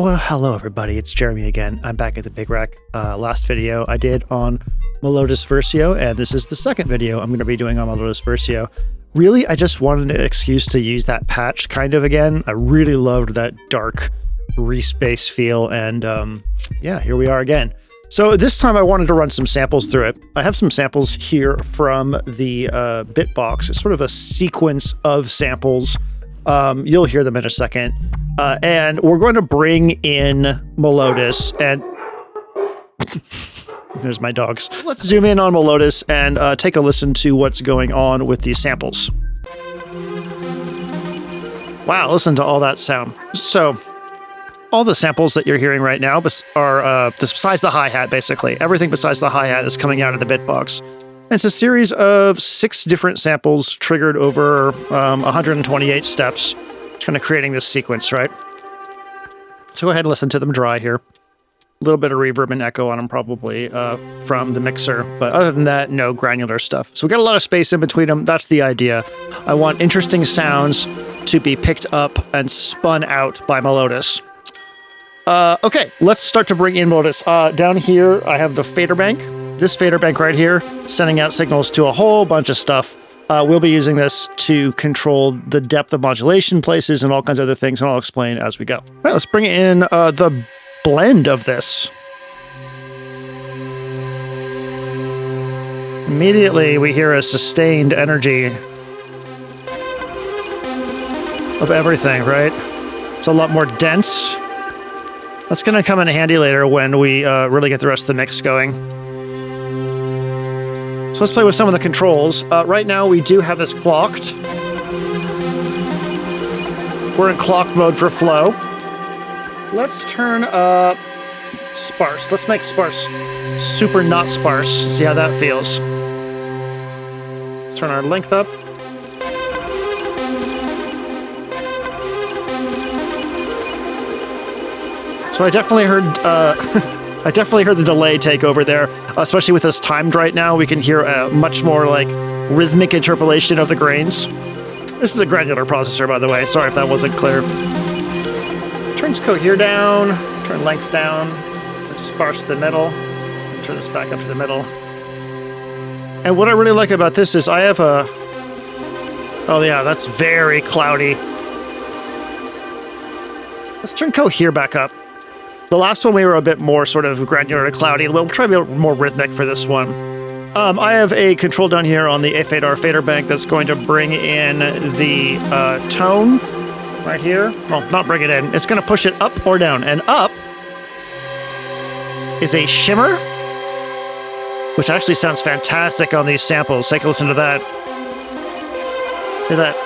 Well, hello everybody, it's Jeremy again. I'm back at the Big Rack. Last video I did on Melotus Versio, and this is the second video I'm going to be doing on Melotus Versio. Really, I just wanted an excuse to use that patch kind of again. I really loved that dark respace feel, and yeah, here we are again. So this time I wanted to run some samples through it. I have some samples here from the Bitbox. It's sort of a sequence of samples. You'll hear them in a second. And we're going to bring in Melotus and... There's my dogs. Let's zoom in on Melotus and take a listen to what's going on with these samples. Wow, listen to all that sound. So, all the samples that you're hearing right now are besides the hi-hat, basically. Everything besides the hi-hat is coming out of the Bitbox. It's a series of 6 different samples triggered over 128 steps, kind of creating this sequence, right? So go ahead and listen to them dry here. A little bit of reverb and echo on them probably from the mixer, but other than that, no granular stuff. So we got a lot of space in between them. That's the idea. I want interesting sounds to be picked up and spun out by Melotus. Okay, let's start to bring in Motus. Down here, I have the fader bank. This fader bank right here, sending out signals to a whole bunch of stuff. We'll be using this to control the depth of modulation places and all kinds of other things, and I'll explain as we go. All right, let's bring in the blend of this. Immediately, we hear a sustained energy of everything, right? It's a lot more dense. That's going to come in handy later when we really get the rest of the mix going. So let's play with some of the controls. Right now we do have this clocked. We're in clock mode for flow. Let's turn up sparse. Let's make sparse super not sparse. See how that feels. Let's turn our length up. So I definitely heard the delay take over there, especially with this timed right now. We can hear a much more like rhythmic interpolation of the grains. This is a granular processor, by the way. Sorry if that wasn't clear. Turn cohere down, turn length down, sparse the middle, turn this back up to the middle. And what I really like about this is I have a... Oh yeah, that's very cloudy. Let's turn cohere back up. The last one we were a bit more sort of granular and cloudy. We'll try to be a bit more rhythmic for this one. I have a control down here on the A-Fader fader bank that's going to bring in the tone right here. Well, not bring it in. It's going to push it up or down. And up is a shimmer, which actually sounds fantastic on these samples. Take a listen to that. Hear that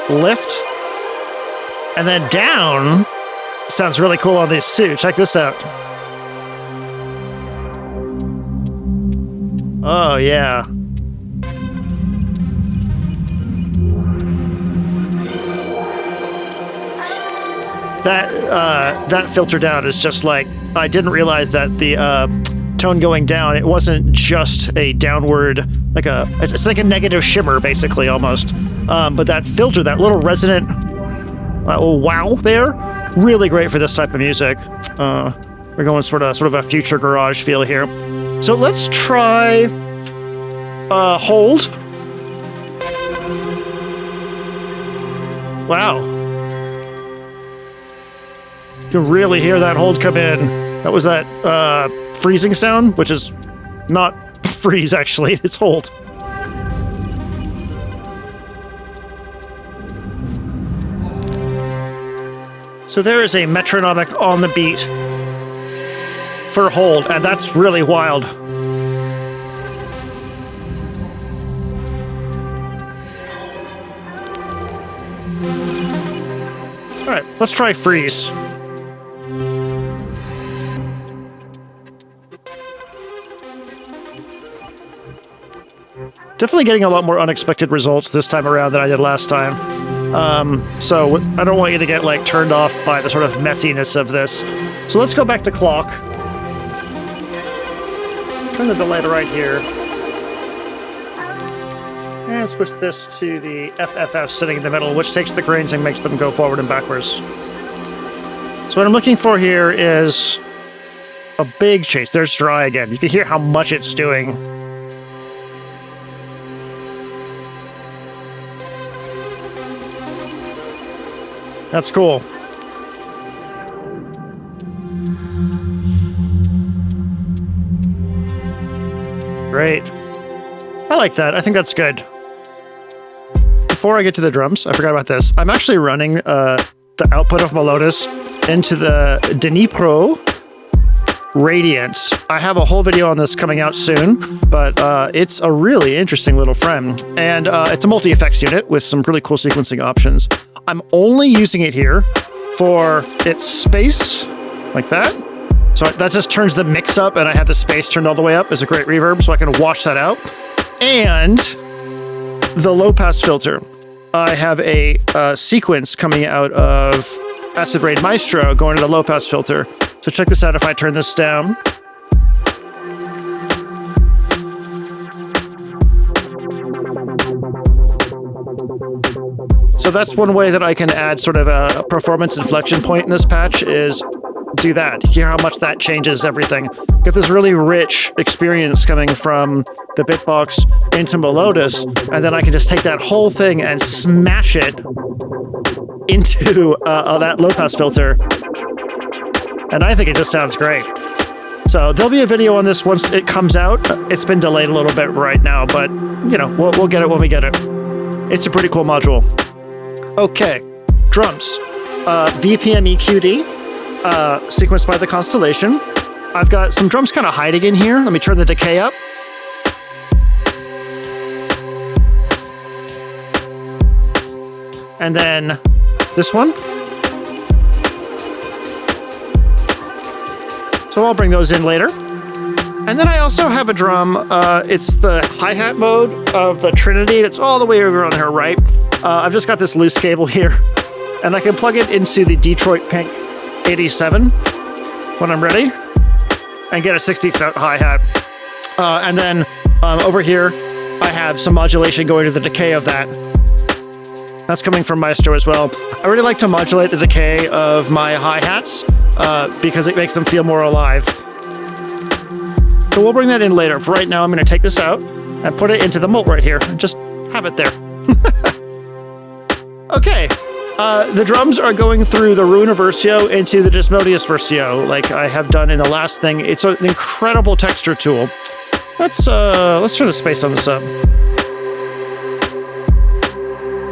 lift? And then down... Sounds really cool on these too. Check this out. Oh, yeah. That filter down is just like, I didn't realize that the tone going down, it wasn't just a downward, it's like a negative shimmer, basically, almost. But that filter, that little resonant wow there, really great for this type of music. We're going sort of a future garage feel here. So let's try hold. Wow. You can really hear that hold come in. That was that freezing sound, which is not freeze actually, it's hold. So there is a metronomic on the beat for hold, and that's really wild. All right, let's try freeze. Definitely getting a lot more unexpected results this time around than I did last time. So I don't want you to get like turned off by the sort of messiness of this. So let's go back to clock. Turn the delay to right here. And switch this to the FFF sitting in the middle, which takes the grains and makes them go forward and backwards. So what I'm looking for here is a big chase. There's dry again. You can hear how much it's doing. That's cool. Great. I like that. I think that's good. Before I get to the drums, I forgot about this. I'm actually running the output of Melotus into the Dnipro Radiant. I have a whole video on this coming out soon, but it's a really interesting little friend. And it's a multi-effects unit with some really cool sequencing options. I'm only using it here for its space, like that. So that just turns the mix up, and I have the space turned all the way up. It's a great reverb, so I can wash that out. And the low-pass filter. I have a sequence coming out of Acid Rain Maestro going to the low-pass filter. So check this out if I turn this down. So that's one way that I can add sort of a performance inflection point in this patch is do that. Hear how much that changes everything. Get this really rich experience coming from the Bitbox into Melotus, and then I can just take that whole thing and smash it into that low-pass filter. And I think it just sounds great. So there'll be a video on this once it comes out. It's been delayed a little bit right now, but you know, we'll get it when we get it. It's a pretty cool module. Okay, drums. VPM EQD. Sequenced by the Constellation. I've got some drums kind of hiding in here. Let me turn the decay up. And then this one. So I'll bring those in later. And then I also have a drum. It's the hi-hat mode of the Trinity. It's all the way over on her right. I've just got this loose cable here, and I can plug it into the Detroit Pink 87 when I'm ready and get a 16th note hi-hat. And then over here, I have some modulation going to the decay of that. That's coming from Maestro as well. I really like to modulate the decay of my hi-hats because it makes them feel more alive. So we'll bring that in later. For right now, I'm going to take this out and put it into the mult right here and just have it there. Okay. The drums are going through the Melotus Versio into the Melotus Versio, like I have done in the last thing. It's an incredible texture tool. Let's turn the space on this up.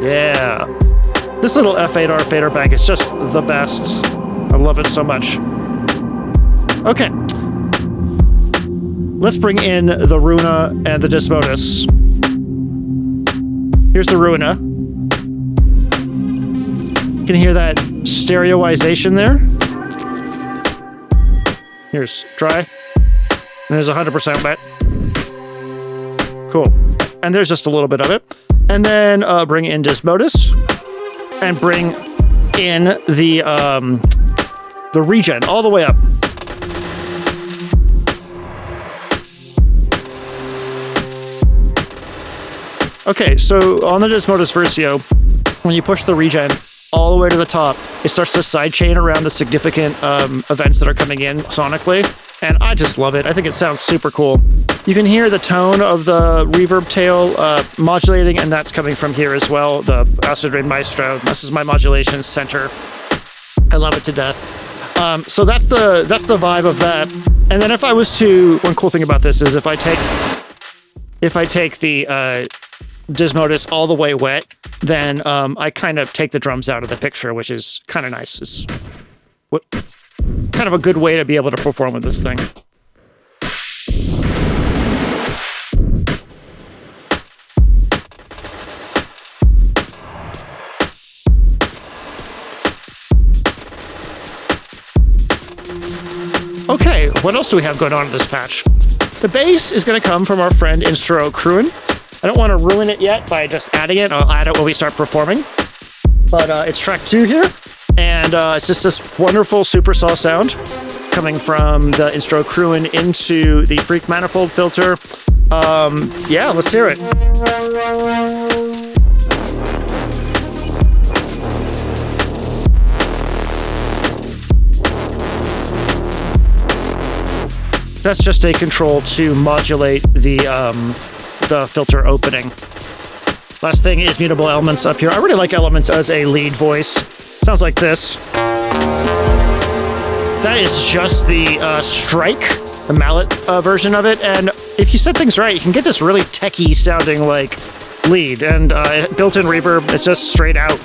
Yeah. This little F8R fader bank is just the best. I love it so much. Okay. Let's bring in the Runa and the Melotus. Here's the Runa. You can hear that stereoization there. Here's dry. And there's 100% wet. Cool. And there's just a little bit of it. And then bring in Melotus and bring in the regen all the way up. Okay, so on the Melotus Versio, when you push the regen all the way to the top, it starts to sidechain around the significant events that are coming in sonically, and I just love it. I think it sounds super cool. You can hear the tone of the reverb tail modulating, and that's coming from here as well, the Acid Rain Maestro. This is my modulation center. I love it to death. So that's the vibe of that. And then if I was to, one cool thing about this is if I take the Melotus all the way wet, then I kind of take the drums out of the picture, which is kind of nice. It's kind of a good way to be able to perform with this thing. Okay, what else do we have going on in this patch? The bass is going to come from our friend Instro Kruin. I don't want to ruin it yet by just adding it. I'll add it when we start performing. But it's track 2 here, and it's just this wonderful super saw sound coming from the Instro Kruin into the Freak Manifold filter. Yeah, let's hear it. That's just a control to modulate the filter opening. Last thing is mutable elements up here. I really like elements as a lead voice. Sounds like this. That is just the strike, the mallet version of it. And if you set things right, you can get this really techie sounding like lead. And built-in reverb, it's just straight out.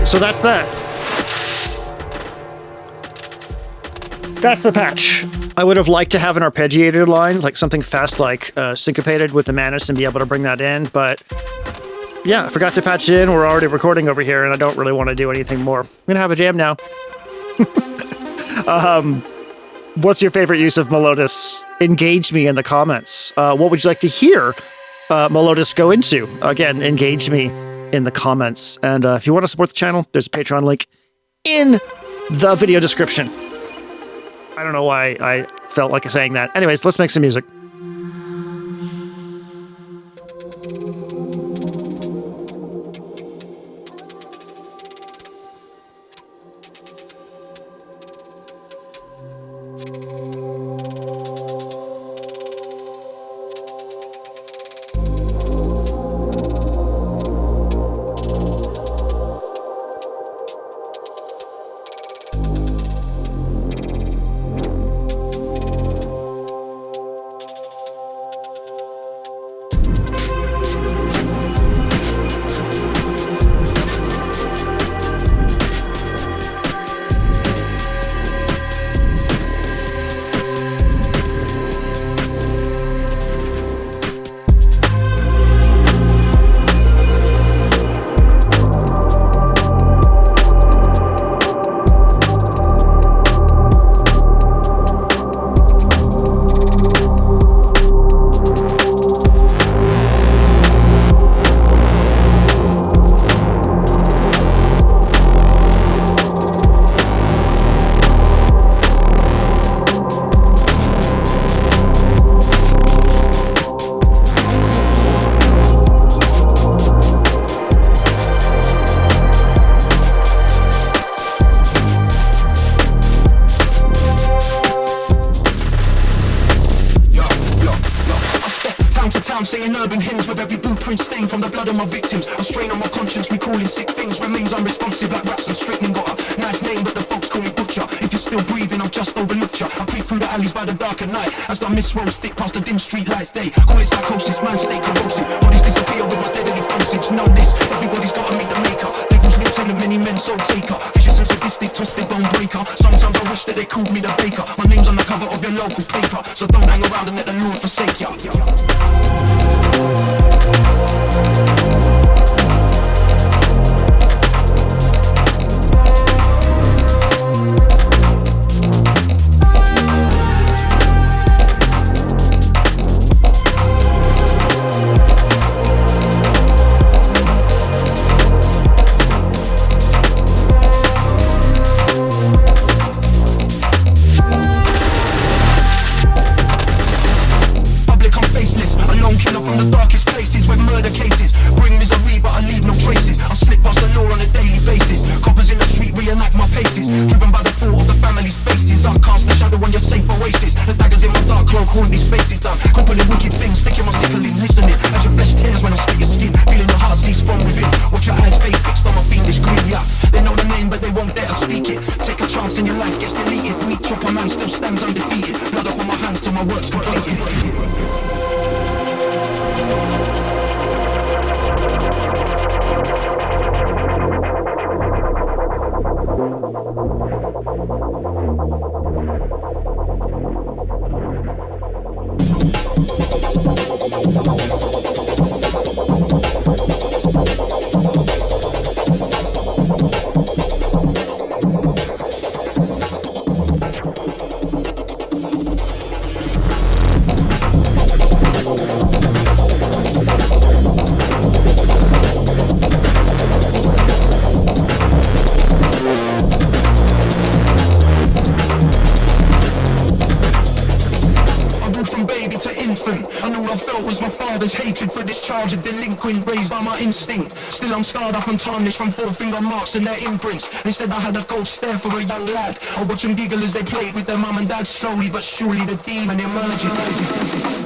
So that's that. That's the patch. I would have liked to have an arpeggiated line, like something fast like syncopated with the Manus and be able to bring that in, but yeah, I forgot to patch it in. We're already recording over here and I don't really want to do anything more. I'm gonna have a jam now. What's your favorite use of Melotus? Engage me in the comments. What would you like to hear Melotus go into? Again, engage me in the comments. And if you want to support the channel, there's a Patreon link in the video description. I don't know why I felt like saying that. Anyways, let's make some music. Saying urban hymns with every blueprint stained from the blood of my victims. A strain on my conscience, recalling sick things, remains unresponsive like rats and strychnine. Got a nice name, but the folks call me Butcher. If you're still breathing, I've just overlooked you. I creep through the alleys by the dark at night as the mist rolls thick past the dim street lights. They call it psychosis, man, stay corrosive. Bodies disappear with my deadly dosage. Know this, everybody's gotta meet the maker. Devil's lieutenant of many men, soul taker. Vicious and sadistic, twisted bone breaker. Sometimes I wish that they called me the baker. My name's on the cover of your local paper, so don't hang around and let the Lord forsake ya. infant, and all I felt was my father's hatred for this child, a delinquent raised by my instinct. Still I'm scarred up and tarnished from four-finger marks and their imprints. They said I had a cold stare for a young lad. I watched them giggle as they played with their mum and dad. Slowly but surely the demon emerges.